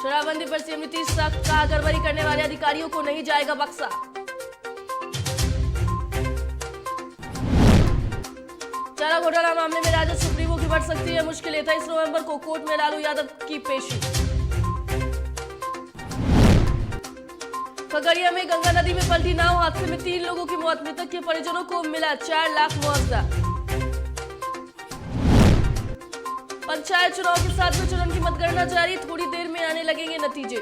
शराबबंदी पर सीएम नीतीश सख्त, कहा गड़बड़ी करने वाले अधिकारियों को नहीं जाएगा बख्शा। चारा घोटाला मामले में राजद सुप्रीमो की बढ़ सकती है मुश्किल, 23 नवंबर को कोर्ट में लालू यादव की पेशी। खगड़िया में गंगा नदी में पलटी नाव, हादसे में 3 लोगों की मौत, मृतक के परिजनों को मिला 4 लाख मुआवजा। पंचायत चुनाव के 7वें चरण की मतगणना जारी, थोड़ी देर में आने लगेंगे नतीजे।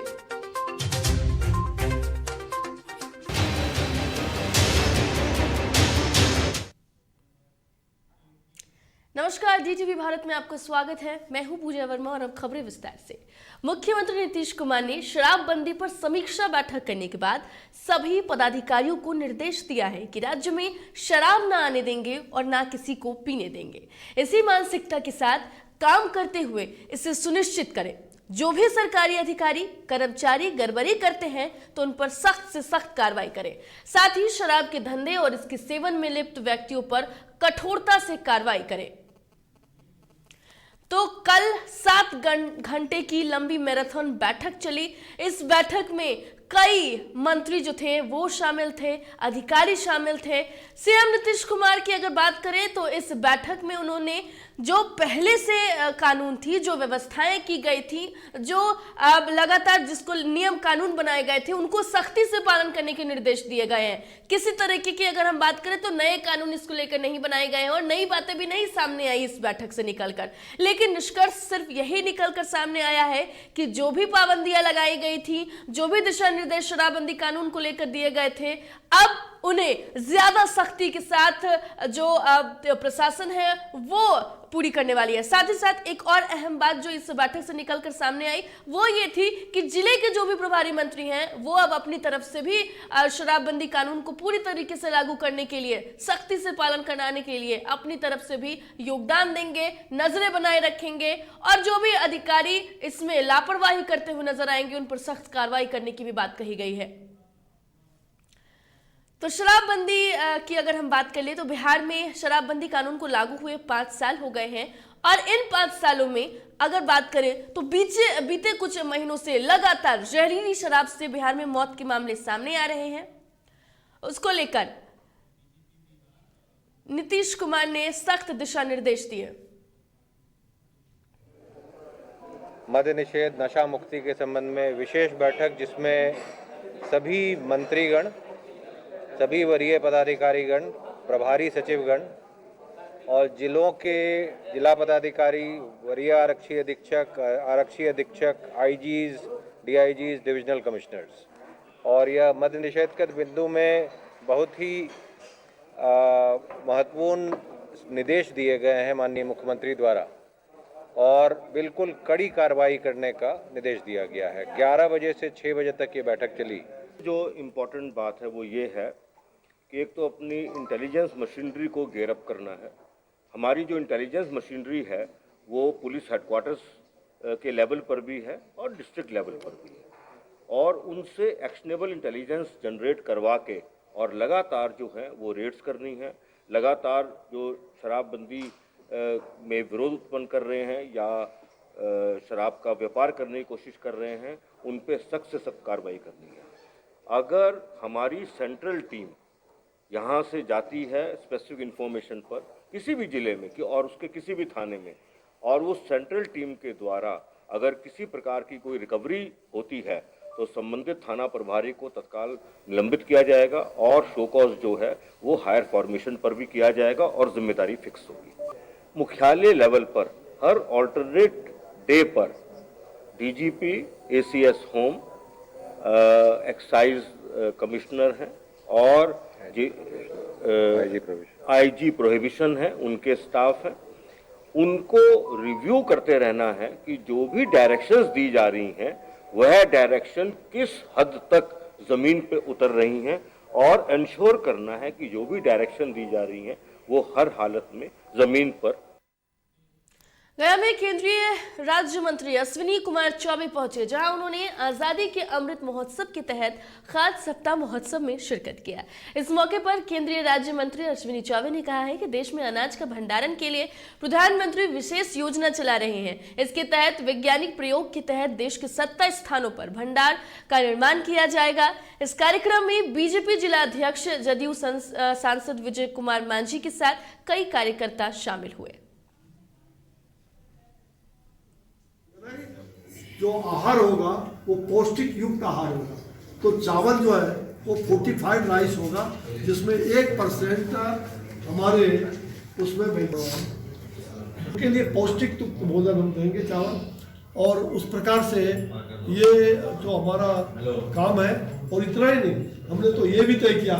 नमस्कार, डीटीवी भारत में आपका स्वागत है। मैं हूं पूजा वर्मा और अब खबरें विस्तार से। मुख्यमंत्री नीतीश कुमार ने शराबबंदी पर समीक्षा बैठक करने के बाद सभी पदाधिकारियों को निर्देश दिया है कि राज्य में शराब न आने देंगे और न किसी को पीने देंगे। इसी मानसिकता के साथ काम करते हुए इसे सुनिश्चित करें, जो भी सरकारी अधिकारी कर्मचारी गड़बड़ी करते हैं तो उन पर सख्त से सख्त कार्रवाई करें। साथ ही शराब के धंधे और इसके सेवन में लिप्त व्यक्तियों पर कठोरता से कार्रवाई करें। तो कल 7 घंटे की लंबी मैराथन बैठक चली। इस बैठक में कई मंत्री जो थे वो शामिल थे, अधिकारी शामिल थे। सीएम नीतीश कुमार की अगर बात करें तो इस बैठक में उन्होंने जो पहले से कानून थी, जो व्यवस्थाएं की गई थी, जो लगातार जिसको नियम कानून बनाए गए थे, उनको सख्ती से पालन करने के निर्देश दिए गए हैं। किसी तरीके की अगर हम बात करें तो नए कानून इसको लेकर नहीं बनाए गए हैं और नई बातें भी नहीं सामने आई इस बैठक से निकलकर। लेकिन निष्कर्ष सिर्फ यही निकलकर सामने आया है कि जो भी पाबंदियां लगाई गई थी, जो भी दिशा निर्देश शराबबंदी कानून को लेकर दिए गए थे, अब उन्हें ज्यादा सख्ती के साथ जो प्रशासन है वो पूरी करने वाली है। साथ ही साथ एक और अहम बात जो इस बैठक से निकलकर सामने आई वो ये थी कि जिले के जो भी प्रभारी मंत्री हैं वो अब अपनी तरफ से भी शराबबंदी कानून को पूरी तरीके से लागू करने के लिए, सख्ती से पालन कराने के लिए अपनी तरफ से भी योगदान देंगे, नजरें बनाए रखेंगे और जो भी अधिकारी इसमें लापरवाही करते हुए नजर आएंगे उन पर सख्त कार्रवाई करने की भी बात कही गई है। तो शराबबंदी की अगर हम बात कर ले तो बिहार में शराबबंदी कानून को लागू हुए 5 साल हो गए हैं और इन 5 सालों में अगर बात करें तो बीते कुछ महीनों से लगातार जहरीली शराब से बिहार में मौत के मामले सामने आ रहे हैं। उसको लेकर नीतीश कुमार ने सख्त दिशा निर्देश दिए। मद्य निषेध, नशा मुक्ति के संबंध में विशेष बैठक जिसमें सभी मंत्रीगण, सभी वरीय पदाधिकारीगण, प्रभारी सचिवगण और जिलों के जिला पदाधिकारी, वरीय आरक्षी अधीक्षक, आईजीज, डीआईजीज, डिविजनल कमिश्नर्स, और यह मद्य निषेध के बिंदु में बहुत ही महत्वपूर्ण निर्देश दिए गए हैं माननीय मुख्यमंत्री द्वारा और बिल्कुल कड़ी कार्रवाई करने का निर्देश दिया गया है। 11 बजे से 6 बजे तक ये बैठक चली। जो इम्पोर्टेंट बात है वो ये है कि एक तो अपनी इंटेलिजेंस मशीनरी को गेयर अप करना है। हमारी जो इंटेलिजेंस मशीनरी है वो पुलिस हेडक्वार्टर्स के लेवल पर भी है और डिस्ट्रिक्ट लेवल पर भी है और उनसे एक्शनेबल इंटेलिजेंस जनरेट करवा के और लगातार जो है वो रेड्स करनी है। लगातार जो शराबबंदी में विरोध उत्पन्न कर रहे हैं या शराब का व्यापार करने की कोशिश कर रहे हैं उन पे सख्त से सख्त कार्रवाई करनी है। अगर हमारी सेंट्रल टीम यहाँ से जाती है स्पेसिफिक इंफॉर्मेशन पर किसी भी ज़िले में कि और उसके किसी भी थाने में और वो सेंट्रल टीम के द्वारा अगर किसी प्रकार की कोई रिकवरी होती है तो संबंधित थाना प्रभारी को तत्काल निलंबित किया जाएगा और शो कॉज जो है वो हायर फॉर्मेशन पर भी किया जाएगा और जिम्मेदारी फिक्स होगी। मुख्यालय लेवल पर हर ऑल्टरनेट डे पर DGP, ACS home, excise commissioner हैं और आईजी प्रोहिबिशन है, उनके स्टाफ हैं, उनको रिव्यू करते रहना है कि जो भी डायरेक्शंस दी जा रही हैं वह डायरेक्शन किस हद तक जमीन पे उतर रही हैं और इंश्योर करना है कि जो भी डायरेक्शन दी जा रही हैं वो हर हालत में जमीन पर। गया में केंद्रीय राज्य मंत्री अश्विनी कुमार चौबे पहुंचे, जहां उन्होंने आजादी के अमृत महोत्सव के तहत खाद्य सप्ताह महोत्सव में शिरकत किया। इस मौके पर केंद्रीय राज्य मंत्री अश्विनी चौबे ने कहा है कि देश में अनाज का भंडारण के लिए प्रधानमंत्री विशेष योजना चला रहे हैं। इसके तहत वैज्ञानिक प्रयोग के तहत देश के 27 स्थानों पर भंडार का निर्माण किया जाएगा। इस कार्यक्रम में बीजेपी जिला अध्यक्ष जदयू सांसद विजय कुमार मांझी के साथ कई कार्यकर्ता शामिल हुए। जो आहार होगा वो पौष्टिक युक्त आहार होगा। तो चावल जो है वो फोर्टिफाइड राइस होगा, जिसमें 1% हमारे उसमें उसके लिए पौष्टिक युक्त भोजन हम देंगे चावल। और उस प्रकार से ये जो हमारा काम है, और इतना ही नहीं, हमने तो ये भी तय किया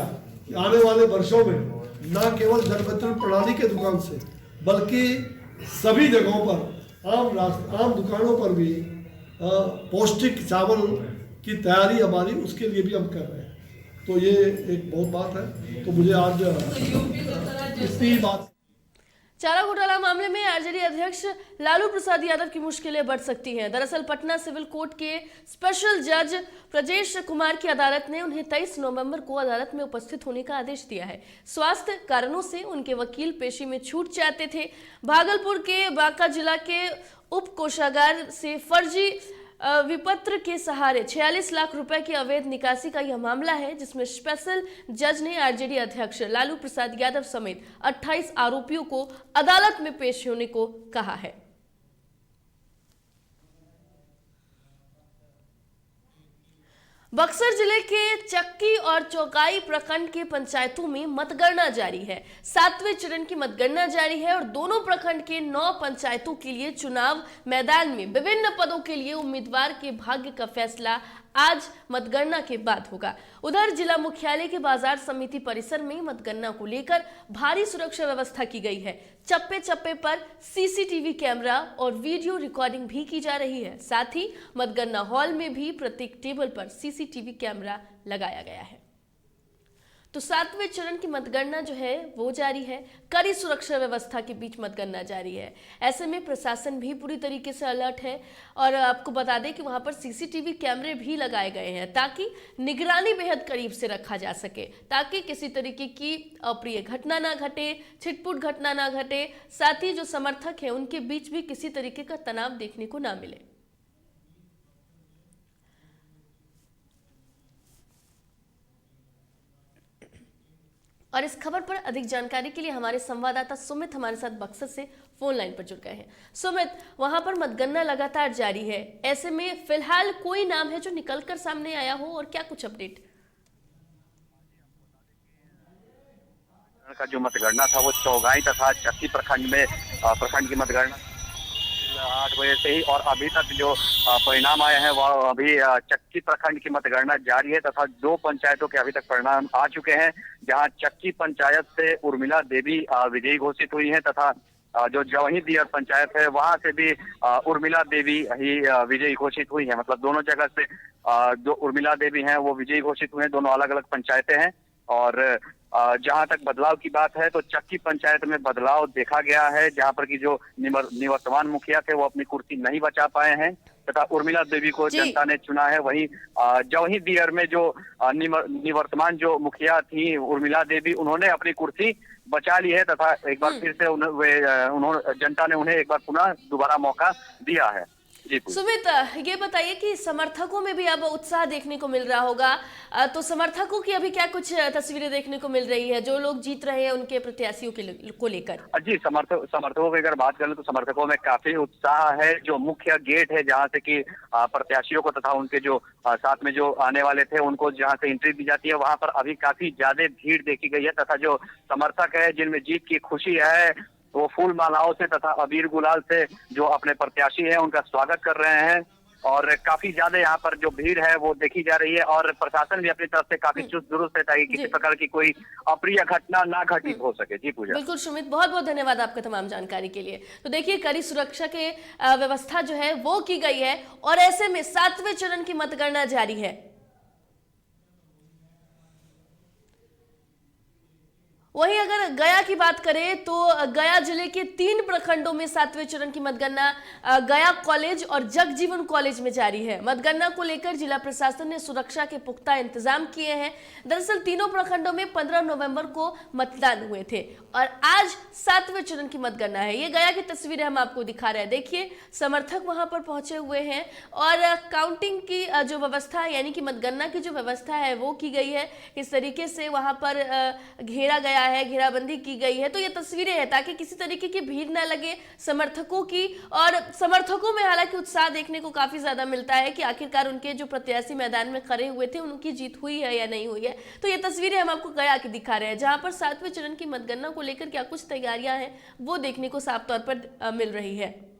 कि आने वाले वर्षों में न केवल जन वितरण प्रणाली के दुकान से, बल्कि सभी जगहों पर आम दुकानों पर भी पौष्टिक चावल की तैयारी हमारी, उसके लिए भी हम कर रहे हैं। तो ये एक बहुत बात है। तो मुझे आज इतनी बात। चारा घोटाला मामले में आरजेडी अध्यक्ष लालू प्रसाद यादव की मुश्किलें बढ़ सकती हैं। दरअसल पटना सिविल कोर्ट के स्पेशल जज प्रजेश कुमार की अदालत ने उन्हें 23 नवंबर को अदालत में उपस्थित होने का आदेश दिया है। स्वास्थ्य कारणों से उनके वकील पेशी में छूट चाहते थे। भागलपुर के बांका जिला के उप कोषागार से फर्जी विपत्र के सहारे 46 लाख रुपए की अवैध निकासी का यह मामला है, जिसमें स्पेशल जज ने आरजेडी अध्यक्ष लालू प्रसाद यादव समेत 28 आरोपियों को अदालत में पेश होने को कहा है। बक्सर जिले के चक्की और चौगाई प्रखंड के पंचायतों में मतगणना जारी है। 7वें चरण की मतगणना जारी है और दोनों प्रखंड के 9 पंचायतों के लिए चुनाव मैदान में विभिन्न पदों के लिए उम्मीदवार के भाग्य का फैसला आज मतगणना के बाद होगा। उधर जिला मुख्यालय के बाजार समिति परिसर में मतगणना को लेकर भारी सुरक्षा व्यवस्था की गई है। चप्पे चप्पे पर सीसीटीवी कैमरा और वीडियो रिकॉर्डिंग भी की जा रही है। साथ ही मतगणना हॉल में भी प्रत्येक टेबल पर सीसीटीवी कैमरा लगाया गया है। तो 7वें चरण की मतगणना जो है वो जारी है। कड़ी सुरक्षा व्यवस्था के बीच मतगणना जारी है। ऐसे में प्रशासन भी पूरी तरीके से अलर्ट है और आपको बता दें कि वहां पर सीसीटीवी कैमरे भी लगाए गए हैं, ताकि निगरानी बेहद करीब से रखा जा सके, ताकि किसी तरीके की अप्रिय घटना ना घटे, छिटपुट घटना ना घटे। साथ ही जो समर्थक है उनके बीच भी किसी तरीके का तनाव देखने को ना मिले। और इस खबर पर अधिक जानकारी के लिए हमारे संवाददाता सुमित हमारे साथ बक्सर से फोन लाइन पर जुड़ गए हैं। सुमित, वहां पर मतगणना लगातार जारी है, ऐसे में फिलहाल कोई नाम है जो निकलकर सामने आया हो और क्या कुछ अपडेट? का जो मतगणना था वो चौगाई तथा चक्की प्रखंड में प्रखंड की मतगणना 8 बजे से ही, और अभी तक जो परिणाम आए हैं वह अभी चक्की प्रखंड की मतगणना जारी है तथा 2 पंचायतों के अभी तक परिणाम आ चुके हैं, जहां चक्की पंचायत से उर्मिला देवी विजयी घोषित हुई है तथा जो जवही दियर पंचायत है वहां से भी उर्मिला देवी ही विजयी घोषित हुई है। मतलब दोनों जगह से जो उर्मिला देवी हैं वो विजयी घोषित हुए हैं। दोनों अलग अलग पंचायतें हैं। और जहां तक बदलाव की बात है तो चक्की पंचायत में बदलाव देखा गया है, जहां पर की जो निवर्तमान मुखिया थे वो अपनी कुर्सी नहीं बचा पाए हैं तथा उर्मिला देवी को जनता ने चुना है। वहीं जवही दियर में जो निवर्तमान जो मुखिया थी उर्मिला देवी, उन्होंने अपनी कुर्सी बचा ली है तथा एक बार फिर से जनता ने उन्हें एक बार पुनः दोबारा मौका दिया है। सुमित, ये बताइए कि समर्थकों में भी अब उत्साह देखने को मिल रहा होगा, तो समर्थकों की अभी क्या कुछ तस्वीरें देखने को मिल रही है जो लोग जीत रहे हैं उनके प्रत्याशियों को लेकर? जी, समर्थकों की अगर बात करें तो समर्थकों में काफी उत्साह है। जो मुख्य गेट है जहां से कि प्रत्याशियों को तथा उनके जो साथ में जो आने वाले थे उनको जहां से एंट्री दी जाती है, वहां पर अभी काफी ज्यादा भीड़ देखी गई है तथा जो समर्थक है जिनमें जीत की खुशी है वो फूल मालाओं से तथा अबीर गुलाल से जो अपने प्रत्याशी हैं उनका स्वागत कर रहे हैं। और काफी ज्यादा यहाँ पर जो भीड़ है वो देखी जा रही है और प्रशासन भी अपनी तरफ से काफी चुस्त दुरुस्त है ताकि किसी प्रकार की कोई अप्रिय घटना ना घटित हो सके। जी पूजा। बिल्कुल सुमित, बहुत बहुत धन्यवाद आपका तमाम जानकारी के लिए। तो देखिए, कड़ी सुरक्षा के व्यवस्था जो है वो की गई है और ऐसे में 7वें चरण की मतगणना जारी है। वहीं अगर गया की बात करें तो गया जिले के 3 प्रखंडों में 7वें चरण की मतगणना गया कॉलेज और जगजीवन कॉलेज में जारी है। मतगणना को लेकर जिला प्रशासन ने सुरक्षा के पुख्ता इंतजाम किए हैं। दरअसल तीनों प्रखंडों में 15 नवंबर को मतदान हुए थे और आज 7वें चरण की मतगणना है। ये गया की तस्वीरें हम आपको दिखा रहे हैं। देखिए, समर्थक वहां पर पहुंचे हुए हैं और काउंटिंग की जो व्यवस्था है, यानी कि मतगणना की जो व्यवस्था है वो की गई है। इस तरीके से वहां पर घेरा गया है, घेराबंदी की गई है। तो ये तस्वीरें हैं ताकि किसी तरीके की भीड़ ना लगे समर्थकों की, और समर्थकों में हालांकि उत्साह देखने को काफी ज्यादा मिलता है कि आखिरकार उनके जो प्रत्याशी मैदान में खड़े हुए थे उनकी जीत हुई है या नहीं हुई है। तो ये तस्वीरें हम आपको गया की दिखा रहे हैं, जहां पर 7वें चरण की मतगणना को लेकर क्या कुछ तैयारियां हैं वो देखने को साफ तौर पर मिल रही है।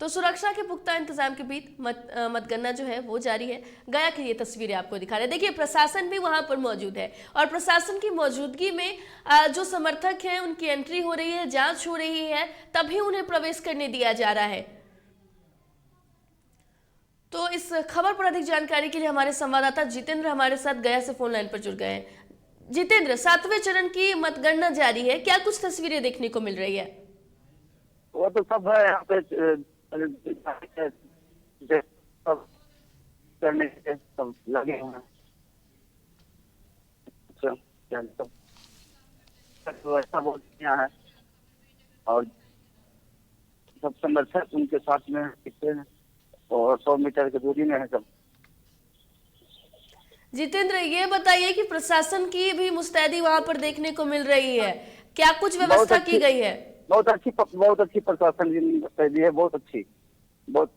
तो सुरक्षा के पुख्ता इंतजाम के बीच मतगणना जो है वो जारी है। गया की ये तस्वीरें आपको दिखा रहे हैं। देखिए, प्रशासन भी वहां पर मौजूद है और प्रशासन की मौजूदगी में जो समर्थक हैं उनकी एंट्री हो रही है, जांच हो रही है, तभी उन्हें प्रवेश करने दिया जा रहा है। तो इस खबर पर अधिक जानकारी के लिए हमारे संवाददाता जितेंद्र हमारे साथ गया से फोन लाइन पर जुड़ गए हैं। जितेंद्र, 7वें चरण की मतगणना जारी है, क्या कुछ तस्वीरें देखने को मिल रही है? वो तो सब है यहाँ पे सब करने के सब लगे हुए हैं। व्यवस्था बहुत बढ़िया है और सब समर्थक उनके साथ में दिखते हैं और 100 मीटर की दूरी में है सब। जितेंद्र, ये बताइए कि प्रशासन की भी मुस्तैदी वहां पर देखने को मिल रही है, क्या कुछ व्यवस्था की गई है? बहुत अच्छी प्रशासन की मुस्तैदी है, बहुत अच्छी, बहुत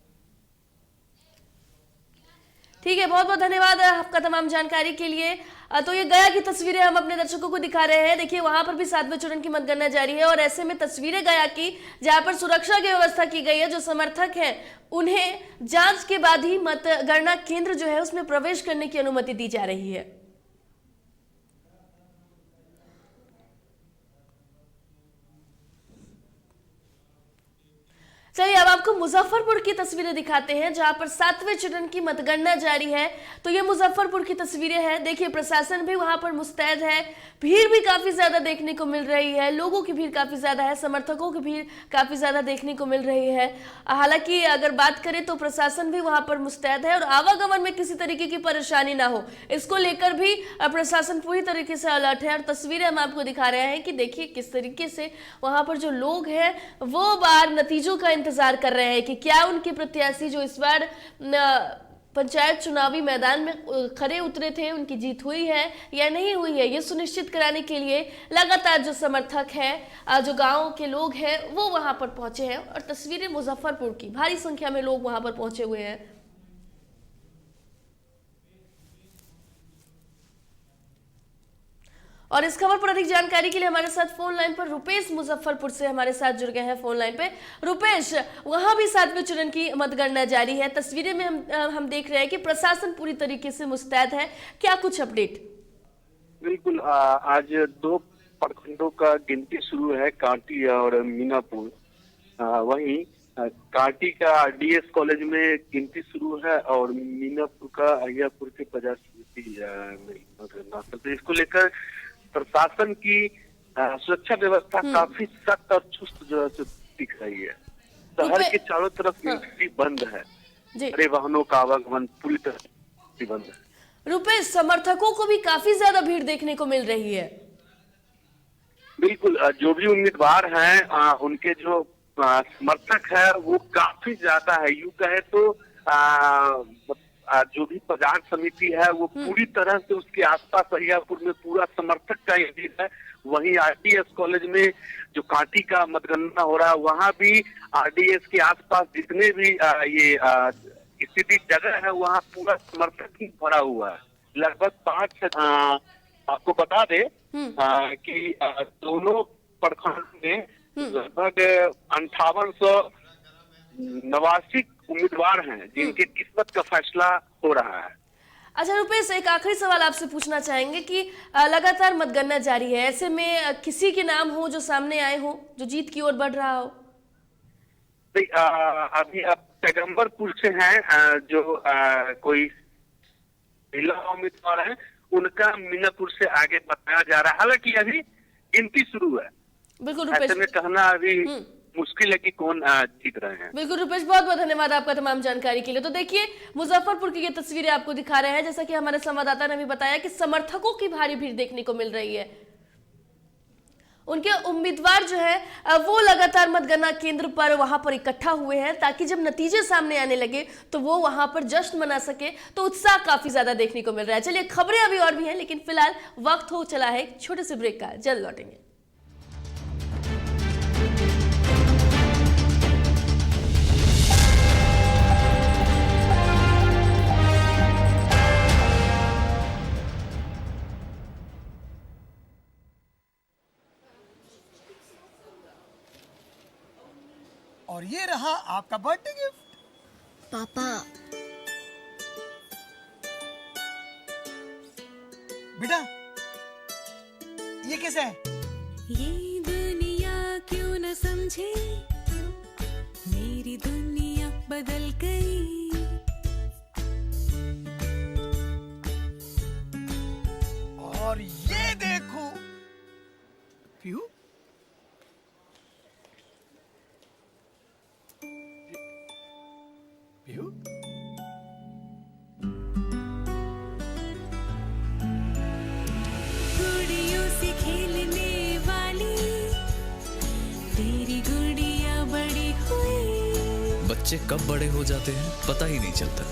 ठीक है। बहुत बहुत धन्यवाद आपका तमाम जानकारी के लिए। तो ये गया की तस्वीरें हम अपने दर्शकों को दिखा रहे हैं। देखिए, वहां पर भी 7वें चरण की मतगणना जारी है और ऐसे में तस्वीरें गया की, जहां पर सुरक्षा की व्यवस्था की गई है। जो समर्थक हैं उन्हें जांच के बाद ही मतगणना केंद्र जो है उसमें प्रवेश करने की अनुमति दी जा रही है। चलिए, अब आपको मुजफ्फरपुर की तस्वीरें दिखाते हैं, जहां पर 7वें चरण की मतगणना जारी है। तो ये मुजफ्फरपुर की तस्वीरें हैं। देखिए, प्रशासन भी वहां पर मुस्तैद है, भीड़ भी काफी ज्यादा देखने को मिल रही है, लोगों की भीड़ काफी ज्यादा है, समर्थकों की भीड़ काफी ज्यादा देखने को मिल रही है। हालांकि अगर बात करें तो प्रशासन भी वहां पर मुस्तैद है और आवागमन में किसी तरीके की परेशानी ना हो, इसको लेकर भी प्रशासन पूरी तरीके से अलर्ट है। और तस्वीरें हम आपको दिखा रहे हैं कि देखिए किस तरीके से वहां पर जो लोग हैं वो बाहर नतीजों का इंतजार कर रहे हैं कि क्या उनके प्रत्याशी जो इस बार पंचायत चुनावी मैदान में खड़े उतरे थे उनकी जीत हुई है या नहीं हुई है। ये सुनिश्चित कराने के लिए लगातार जो समर्थक हैं, जो गांव के लोग हैं, वो वहां पर पहुंचे हैं। और तस्वीरें मुजफ्फरपुर की, भारी संख्या में लोग वहां पर पहुंचे हुए हैं। और इस खबर पर अधिक जानकारी के लिए हमारे साथ फोन लाइन पर रुपेश मुजफ्फरपुर से हमारे साथ जुड़ गए हैं फोन लाइन पे। रुपेश, वहां भी 7वें चरण की मतगणना जारी है। तस्वीरें में हम देख रहे हैं कि प्रशासन पूरी तरीके से मुस्तैद है, क्या कुछ अपडेट? बिल्कुल, आज 2 प्रखंडों का गिनती शुरू है, कांटी और मीनापुर। वहीं कांटी का डीएस कॉलेज में गिनती शुरू है और मीनापुर का अहियापुर के प्रजा समिति मतगणना। तो इसको लेकर प्रशासन की सुरक्षा व्यवस्था काफी सख्त और चुस्त जो है दिख रही है। शहर के चारों तरफ एंट्री बंद है, बड़े वाहनों का आवागमन पूरी तरह बंद है। रुपेश, समर्थकों को भी काफी ज्यादा भीड़ देखने को मिल रही है। बिल्कुल, जो भी उम्मीदवार हैं उनके जो समर्थक है वो काफी ज्यादा है। यूं कहे तो जो भी प्रचार समिति है वो पूरी तरह से उसके आसपास अहियापुर में पूरा समर्थक का ही है। वहीं आरडीएस कॉलेज में जो कांटी का मतगणना हो रहा है वहां भी आरडीएस के आसपास जितने भी ये स्थिति जगह है वहां पूरा समर्थक ही भरा हुआ है। लगभग 5 आपको बता दे कि दोनों प्रखंड में लगभग 5889 उम्मीदवार हैं जिनके किस्मत का फैसला हो रहा है। अच्छा रुपेश, एक आखिरी सवाल आपसे पूछना चाहेंगे कि लगातार मतगणना जारी है, ऐसे में किसी के नाम हो जो सामने आए हो जो जीत की ओर बढ़ रहा हो? अभी अब पैगंबरपुर से हैं जो कोई महिला उम्मीदवार है, उनका मीनापुर से आगे बताया जा रहा है। हालांकि अभी गिनती शुरू है, बिल्कुल ऐसे रुपेश। में कहना अभी मुश्किल है कि कौन जीत रहे हैं। बिल्कुल रुपेश, बहुत बहुत धन्यवाद आपका तमाम जानकारी के लिए। तो देखिए, मुजफ्फरपुर की ये तस्वीरें आपको दिखा रहे हैं। जैसा कि हमारे संवाददाता ने भी बताया कि समर्थकों की भारी भीड़ देखने को मिल रही है। उनके उम्मीदवार जो है वो लगातार मतगणना केंद्र पर वहां पर इकट्ठा हुए हैं, ताकि जब नतीजे सामने आने लगे तो वो वहां पर जश्न मना सके। तो उत्साह काफी ज्यादा देखने को मिल रहा है। चलिए, खबरें अभी और भी हैं, लेकिन फिलहाल वक्त हो चला है एक छोटे से ब्रेक का। जल्द लौटेंगे। और ये रहा आपका बर्थडे गिफ्ट। पापा, बेटा ये कैसा है? ये दुनिया क्यों न समझे, मेरी दुनिया बदल गई। और ये देखो पीहू, पीहू गुड़ियों से खेलने वाली तेरी गुड़िया बड़ी हुई। बच्चे कब बड़े हो जाते हैं पता ही नहीं चलता।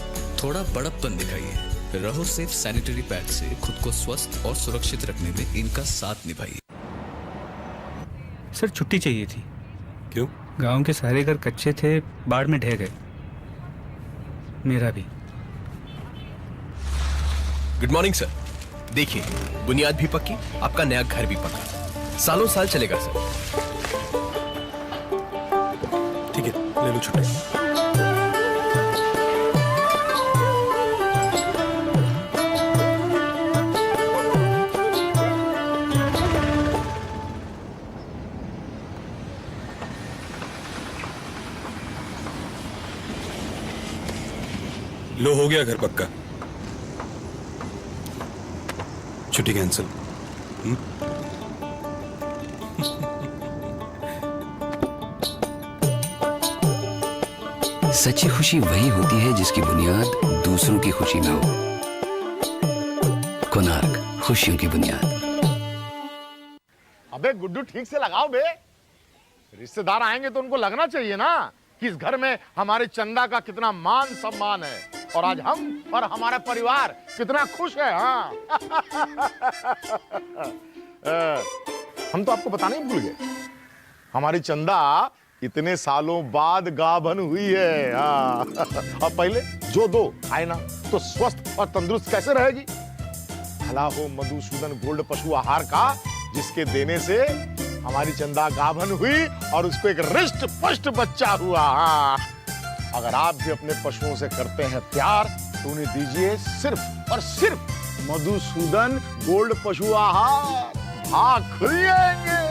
थोड़ा बड़प्पन दिखाइए। रहो सेफ सैनिटरी पैड से खुद को स्वस्थ और सुरक्षित रखने में इनका साथ निभाइए। सर, छुट्टी चाहिए थी। क्यों? गांव के सारे घर कच्चे थे, बाढ़ में ढह गए। मेरा भी। Good morning sir. देखिए, बुनियाद भी पक्की, आपका नया घर भी पक्का, सालों साल चलेगा सर। ठीक है, ले लो छुट्टी। लो, हो गया घर पक्का। छुट्टी कैंसिल। सच्ची खुशी वही होती है जिसकी बुनियाद दूसरों की खुशी में हो। कोणार्क, खुशियों की बुनियाद। अबे गुड्डू, ठीक से लगाओ बे। रिश्तेदार आएंगे तो उनको लगना चाहिए ना कि इस घर में हमारे चंदा का कितना मान सम्मान है, और आज हम और हमारा परिवार कितना खुश है। हाँ हम तो आपको बताने ही भूल गए, हमारी चंदा इतने सालों बाद गाभन हुई है। हाँ अब पहले जो दो आए ना तो स्वस्थ और तंदुरुस्त कैसे रहेगी। भला हो मधुसूदन गोल्ड पशु आहार का, जिसके देने से हमारी चंदा गाभन हुई और उसको एक रिष्ट पुष्ट बच्चा हुआ। हाँ, अगर आप भी अपने पशुओं से करते हैं प्यार तो उन्हें दीजिए सिर्फ और सिर्फ मधुसूदन गोल्ड पशु आहार। भाग खुल जाएंगे।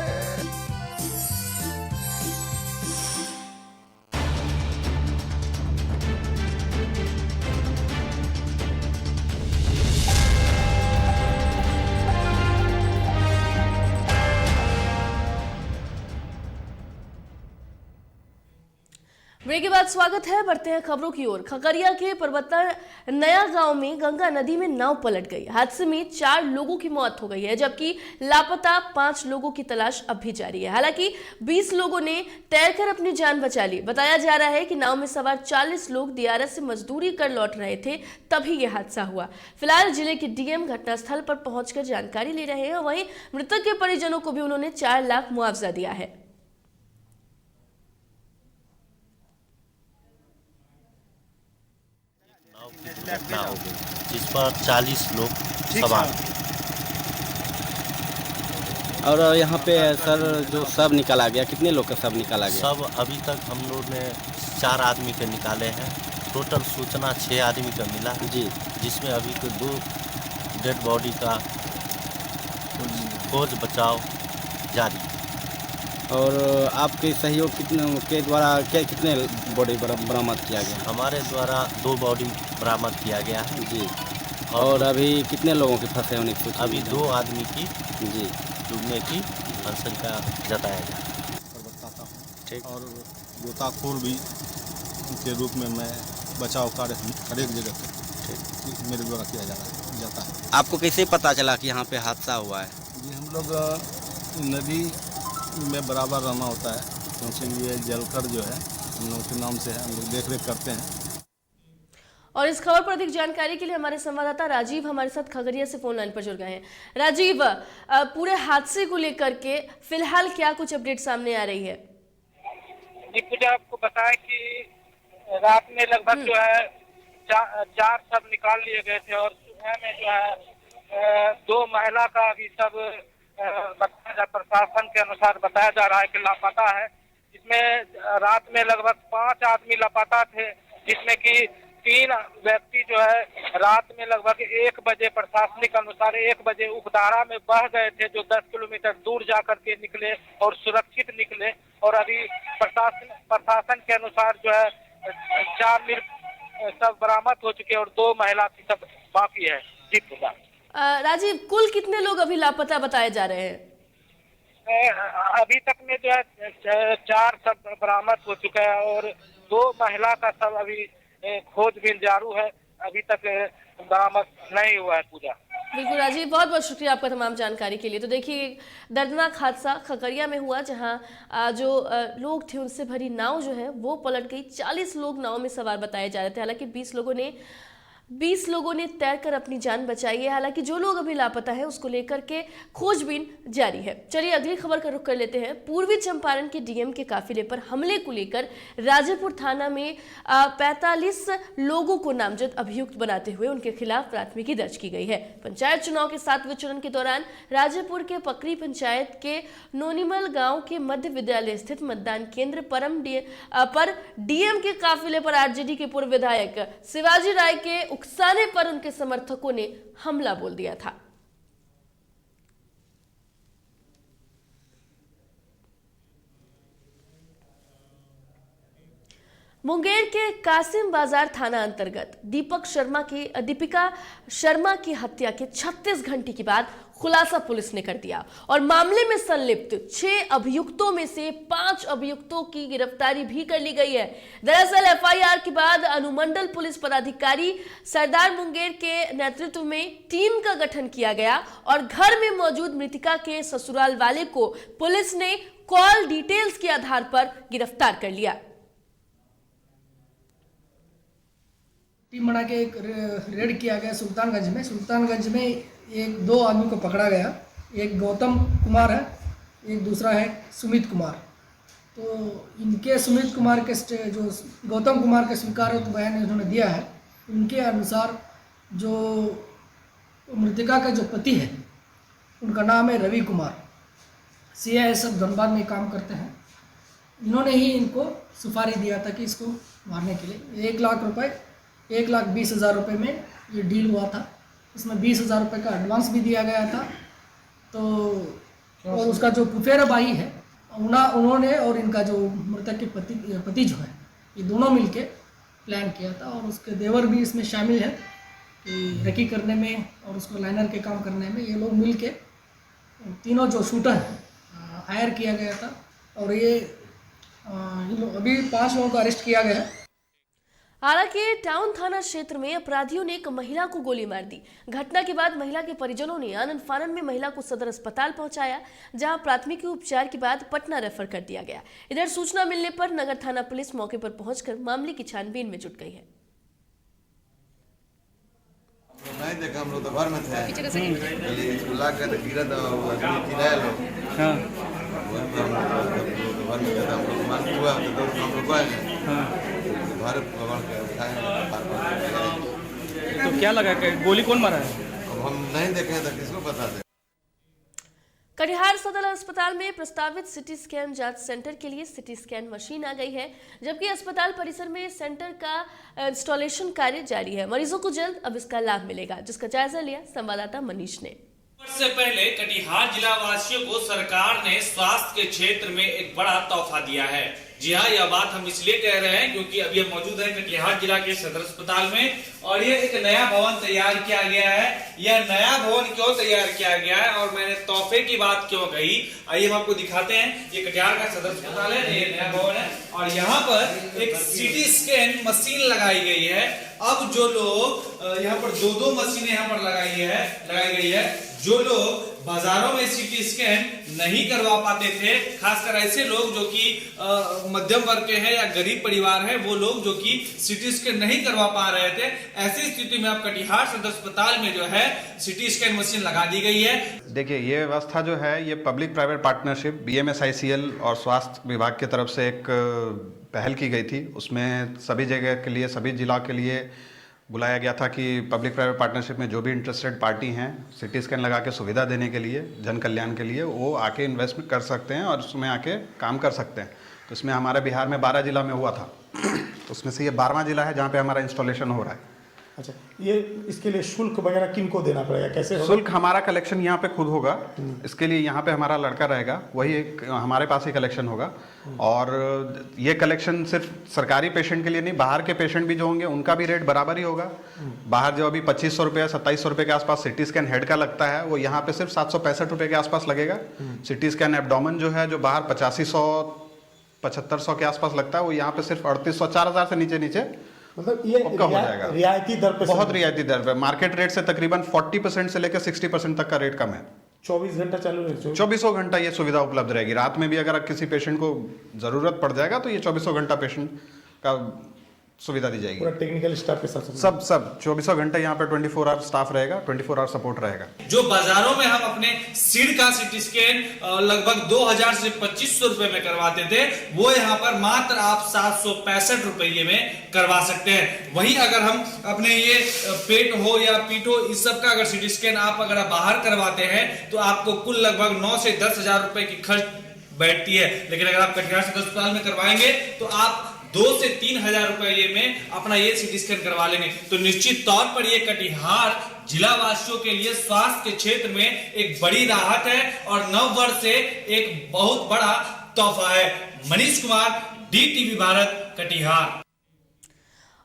ब्रेक के बाद स्वागत है। बढ़ते हैं खबरों की ओर। खगड़िया के परबत्ता नया गांव में गंगा नदी में नाव पलट गई। हादसे में 4 लोगों की मौत हो गई है, जबकि लापता 5 लोगों की तलाश अब भी जारी है। हालांकि 20 लोगों ने तैरकर अपनी जान बचा ली। बताया जा रहा है कि नाव में सवार 40 लोग दियारा से मजदूरी कर लौट रहे थे, तभी यह हादसा हुआ। फिलहाल जिले के डीएम घटनास्थल पर पहुंचकर जानकारी ले रहे हैं। वहीं मृतक के परिजनों को भी उन्होंने 4 लाख मुआवजा दिया है। घटना हो गई जिस पर 40 लोग सवार। और यहाँ पे सर जो सब निकाला गया, कितने लोग का सब निकाला गया? सब अभी तक हम लोग ने 4 आदमी के निकाले हैं। टोटल सूचना 6 आदमी का मिला जी, जिसमें अभी तो 2 डेड बॉडी का खोज बचाव जारी। और आपके सहयोग के द्वारा कितने बॉडी बरामद किया गया? हमारे द्वारा 2 बॉडी बरामद किया गया है जी। और अभी कितने लोगों के फंसे होने की? अभी 2 आदमी की जी डूबने की आशंका जताया गया। ठीक। और गोताखोर भी के रूप में मैं बचाव कार्य हर एक जगह पर मेरे द्वारा किया जाता है। आपको कैसे पता चला कि यहाँ पे हादसा हुआ है? ये हम लोग नदी में बराबर रहना होता है, क्योंकि ये जलकर जो है हम लोगों के नाम से है, हम लोग देख रेख करते हैं। और इस खबर पर अधिक जानकारी के लिए हमारे संवाददाता राजीव हमारे साथ खगड़िया से फोन लाइन पर जुड़ गए हैं। राजीव, पूरे हादसे को लेकर के फिलहाल क्या कुछ अपडेट सामने आ रही है? जी पूजा, आपको बताएं कि रात में लगभग जो है 4 शव निकाल लिए गए थे और सुबह में जो है 2 महिला का अभी सब प्रशासन के अनुसार बताया जा रहा है कि लापता है। इसमें रात में लगभग 5 आदमी लापता थे, जिसमें कि 3 व्यक्ति जो है रात में लगभग 1 बजे प्रशासनिक अनुसार 1 बजे उपधारा में बह गए थे, जो 10 किलोमीटर दूर जाकर के निकले और सुरक्षित निकले। और अभी प्रशासन के अनुसार जो है 4 सब बरामद हो चुके और 2 महिला की सब बाकी है। जी पूजा। राजीव, कुल कितने लोग अभी लापता बताए जा रहे हैं? अभी तक में जो है 4 सब बरामद हो चुका है और 2 महिला का सब अभी खोजबीन जारू है, अभी तक बरामद नहीं हुआ है। पूजा। बिल्कुल राजीव, बहुत बहुत शुक्रिया आपका तमाम जानकारी के लिए। तो देखिए, दर्दनाक हादसा खगड़िया में हुआ, जहां जो लोग थे उनसे भरी नाव जो है वो पलट गई। 40 लोग नाव में सवार बताए जा रहे थे। हालांकि 20 लोगों ने तैरकर अपनी जान बचाई है। हालांकि जो लोग अभी लापता है उसको लेकर के खोजबीन जारी है। चलिए अगली खबर का रुख कर लेते हैं। पूर्वी चंपारण के डीएम के काफिले पर हमले को लेकर राजेपुर थाना में 45 लोगों को नामजद अभियुक्त बनाते हुए उनके खिलाफ प्राथमिकी दर्ज की गई है। पंचायत चुनाव के 7वें चरण के दौरान राजेपुर के पकरी पंचायत के नोनीमल गांव के मध्य विद्यालय स्थित मतदान केंद्र पर डीएम के काफिले पर आरजेडी के पूर्व विधायक शिवाजी राय के उकसाने पर उनके समर्थकों ने हमला बोल दिया था। मुंगेर के कासिम बाजार थाना अंतर्गत दीपिका शर्मा की हत्या के 36 घंटे के बाद खुलासा पुलिस ने कर दिया और मामले में संलिप्त 6 अभियुक्तों में से 5 अभियुक्तों की गिरफ्तारी भी कर ली गई है। दरअसल एफआईआर के बाद अनुमंडल पुलिस पदाधिकारी सरदार मुंगेर के नेतृत्व में टीम का गठन किया गया और घर में मौजूद मृतिका के ससुराल वाले को पुलिस ने कॉल डिटेल्स के आधार पर गिरफ्तार कर लिया। टीम बना के एक रेड किया गया सुल्तानगंज में 2 आदमी को पकड़ा गया। एक गौतम कुमार है, एक दूसरा है सुमित कुमार। तो इनके सुमित कुमार के जो गौतम कुमार के स्वीकार बयान इन्होंने दिया है, उनके अनुसार जो मृतिका का जो पति है उनका नाम है रवि कुमार, CISF धनबाद में काम करते हैं। इन्होंने ही इनको सुपारी दिया था कि इसको मारने के लिए 1 लाख रुपए 1,20,000 रुपये में ये डील हुआ था। इसमें 20,000 रुपये का एडवांस भी दिया गया था। तो और उसका जो फुफेरा भाई है उन्होंने और इनका जो मृतक के पति जो है, ये दोनों मिलके प्लान किया था और उसके देवर भी इसमें शामिल है कि रेकी करने में और उसको लाइनर के काम करने में। ये लोग मिलके तीनों जो शूटर हायर किया गया था और ये अभी 5 लोगों को अरेस्ट किया गया है। हालांकि टाउन थाना क्षेत्र में अपराधियों ने एक महिला को गोली मार दी। घटना के बाद महिला के परिजनों ने आनन फानन में महिला को सदर अस्पताल पहुंचाया, जहां प्राथमिक उपचार के बाद पटना रेफर कर दिया गया। इधर सूचना मिलने पर नगर थाना पुलिस मौके पर पहुंचकर मामले की छानबीन में जुट गई है। नहीं देखा, हम लोग तो घर में थे, बुला कर गिरा था किराया लोग तो क्या लगा कि गोली कौन मारा है? अब हम नहीं देखे तो किसको बता दें। कटिहार सदर अस्पताल में प्रस्तावित सिटी स्कैन जांच सेंटर के लिए सिटी स्कैन मशीन आ गई है, जबकि अस्पताल परिसर में सेंटर का इंस्टॉलेशन कार्य जारी है। मरीजों को जल्द अब इसका लाभ मिलेगा, जिसका जायजा लिया संवाददाता मनीष ने। से पहले कटिहार जिला वासियों को सरकार ने स्वास्थ्य के क्षेत्र में एक बड़ा तोहफा दिया है। जी हाँ, यह बात हम इसलिए कह रहे हैं क्योंकि अभी हम मौजूद हैं कटिहार जिला के सदर अस्पताल में और ये एक नया भवन तैयार किया गया है। यह नया भवन क्यों तैयार किया गया है और मैंने तोहफे की बात क्यों कही, आइए हम आपको दिखाते हैं। ये कटिहार का सदर अस्पताल है, ये नया भवन है और यहाँ पर एक सीटी स्कैन मशीन लगाई गई है। अब जो लोग यहाँ पर दो मशीनें यहाँ पर लगाई गई है। जो लोग बाजारों में सीटी स्कैन नहीं करवा पाते थे, खासकर ऐसे लोग जो कि मध्यम वर्ग के हैं या गरीब परिवार हैं, वो लोग जो कि सीटी स्कैन नहीं करवा पा रहे थे, ऐसी स्थिति में अब कटिहार सदर अस्पताल में जो है सीटी स्कैन मशीन लगा दी गई है। देखिए, ये व्यवस्था जो है ये पब्लिक प्राइवेट पार्टनरशिप BMSICL और स्वास्थ्य विभाग की तरफ से एक पहल की गई थी। उसमें सभी जगह के लिए, सभी जिला के लिए बुलाया गया था कि पब्लिक प्राइवेट पार्टनरशिप में जो भी इंटरेस्टेड पार्टी हैं सीटी स्कैन लगा के सुविधा देने के लिए, जन कल्याण के लिए, वो आके इन्वेस्टमेंट कर सकते हैं और उसमें आके काम कर सकते हैं। तो इसमें हमारे बिहार में 12 जिला में हुआ था, उसमें से ये 12वां जिला है जहाँ पे हमारा इंस्टॉलेशन हो रहा है। अच्छा, ये इसके लिए शुल्क वगैरह किन को देना पड़ेगा, कैसे होगा? शुल्क हमारा कलेक्शन यहाँ पे खुद होगा। इसके लिए यहाँ पे हमारा लड़का रहेगा, वही एक हमारे पास ही कलेक्शन होगा। और ये कलेक्शन सिर्फ सरकारी पेशेंट के लिए नहीं, बाहर के पेशेंट भी जो होंगे उनका भी रेट बराबर ही होगा। बाहर जो अभी 2500 रुपये 2700 रुपये के आसपास सिटी स्कैन हेड का लगता है, वो यहाँ पे सिर्फ 765 रुपये के आसपास लगेगा। सिटी स्कैन एब्डोमेन जो है, जो बाहर 8500-7500 के आसपास लगता है, वो यहाँ पे सिर्फ 3800, 4000 से नीचे मतलब ये कम हो जाएगा। रियायती दर पे, बहुत रियायती दर पे, मार्केट रेट से तकरीबन 40% से लेकर 60% तक का रेट कम है। 24 घंटा चालू रहेगा, 24 घंटा ये सुविधा उपलब्ध रहेगी। रात में भी अगर किसी पेशेंट को जरूरत पड़ जाएगा तो ये 24 घंटा पेशेंट का सुविधा दी जाएगी। पूरा टेक्निकल स्टाफ के साथ सब 24 घंटे यहाँ पे 24 आवर स्टाफ रहेगा, 24 आवर सपोर्ट रहेगा। जो बाजारों में हम अपने सिर का सीटी स्कैन लगभग 2000 से 2500 रुपए में करवाते थे, वो यहाँ पर मात्र आप 765 रुपये में करवा सकते हैं। वहीं अगर हम अपने ये पेट हो या पीठ हो, इस सब का अगर सीटी स्कैन आप अगर बाहर करवाते हैं तो आपको कुल लगभग 9 से 10 हजार रुपए की खर्च बैठती है। लेकिन अगर आप कटिहार सदर अस्पताल में करवाएंगे तो आप 2 से 3 हजार रुपये में अपना ये सीटी स्कैन करवा लेंगे। तो निश्चित तौर पर ये कटिहार जिला वासियों के लिए स्वास्थ्य के क्षेत्र में एक बड़ी राहत है और नव वर्ष से एक बहुत बड़ा तोहफा है। मनीष कुमार, DTV भारत, कटिहार।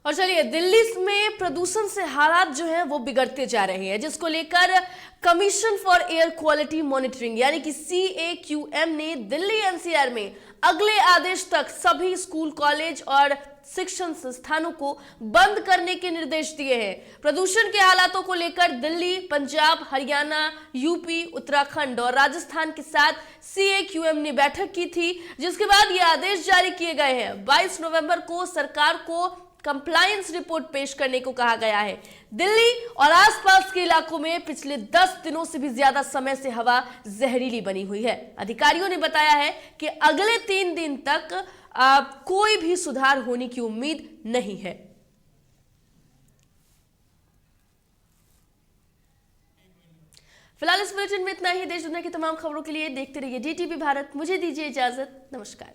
और चलिए, दिल्ली में प्रदूषण से हालात जो हैं वो बिगड़ते जा रहे हैं, जिसको लेकर commission for air quality monitoring यानी कि CAQM ने दिल्ली NCR में अगले आदेश तक सभी स्कूल, कॉलेज और शिक्षण संस्थानों को बंद करने के निर्देश दिए हैं। प्रदूषण के हालातों को लेकर दिल्ली, पंजाब, हरियाणा, UP, उत्तराखंड और राजस्थान के साथ CAQM ने बैठक की थी, जिसके बाद ये आदेश जारी किए गए हैं। 22 नवंबर को सरकार को कंप्लायंस रिपोर्ट पेश करने को कहा गया है। दिल्ली और आसपास के इलाकों में पिछले 10 दिनों से भी ज्यादा समय से हवा जहरीली बनी हुई है। अधिकारियों ने बताया है कि अगले 3 दिन तक कोई भी सुधार होने की उम्मीद नहीं है। फिलहाल इस बुलेटिन में इतना ही। देश दुनिया की तमाम खबरों के लिए देखते रहिए DTV भारत। मुझे दीजिए इजाजत, नमस्कार।